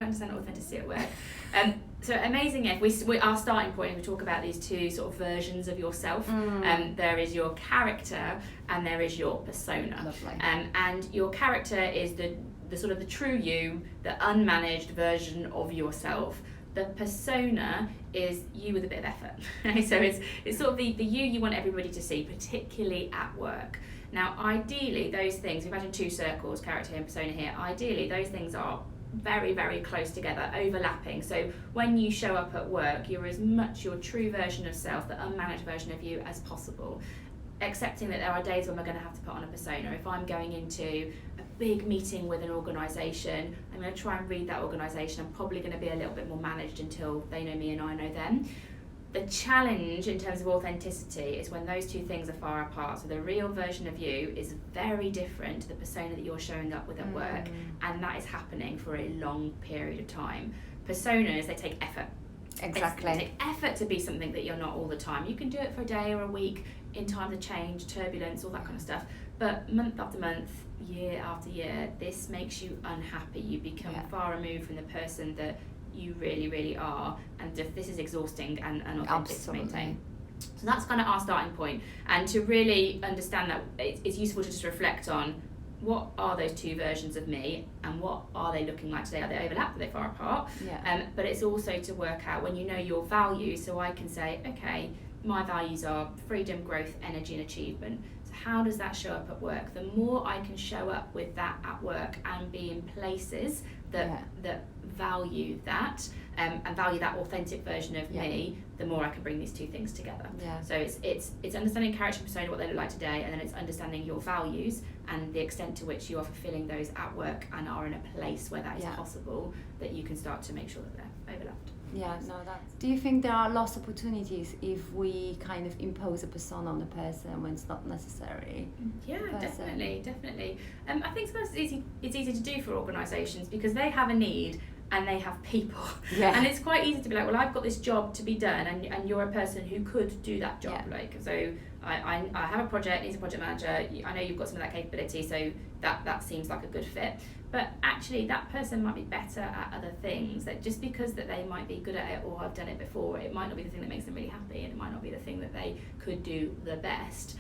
understand authenticity at work. So AmazingIf, we our starting point, we talk about these two sort of versions of yourself. There is your character and there is your persona. Lovely. And your character is the sort of the true you, the unmanaged version of yourself. The persona is you with a bit of effort. So it's sort of the you want everybody to see, particularly at work. Now, ideally, those things, imagine two circles, character and persona here, ideally those things are very, very close together, overlapping. So when you show up at work, you're as much your true version of self, the unmanaged version of you, as possible. Accepting that there are days when we're going to have to put on a persona. If I'm going into a big meeting with an organisation, I'm going to try and read that organisation. I'm probably going to be a little bit more managed until they know me and I know them. The challenge in terms of authenticity is when those two things are far apart. So the real version of you is very different to the persona that you're showing up with at work, and that is happening for a long period of time. Personas, they take effort. Exactly. They take effort to be something that you're not all the time. You can do it for a day or a week in times of change, turbulence, all that kind of stuff. But month after month, year after year, this makes you unhappy. You become far removed from the person that you really, really are, and this is exhausting and unauthentic to maintain. So that's kind of our starting point. And to really understand that, it's useful to just reflect on what are those two versions of me and what are they looking like today? Are they overlapped? Are they far apart? But it's also to work out when you know your values, so I can say, okay, my values are freedom, growth, energy and achievement. So how does that show up at work? The more I can show up with that at work and be in places that value that and value that authentic version of me, the more I can bring these two things together. So it's understanding character and persona, what they look like today, and then it's understanding your values and the extent to which you are fulfilling those at work and are in a place where that is possible, that you can start to make sure that they're overlapped. Do you think there are lost opportunities if we kind of impose a persona on the person when it's not necessary? Definitely. I think sometimes it's easy to do for organisations because they have a need and they have people. And it's quite easy to be like, well, I've got this job to be done, and you're a person who could do that job. So I have a project, needs a project manager, I know you've got some of that capability, so that seems like a good fit. But actually that person might be better at other things, that just because that they might be good at it or have done it before, it might not be the thing that makes them really happy, and it might not be the thing that they could do the best.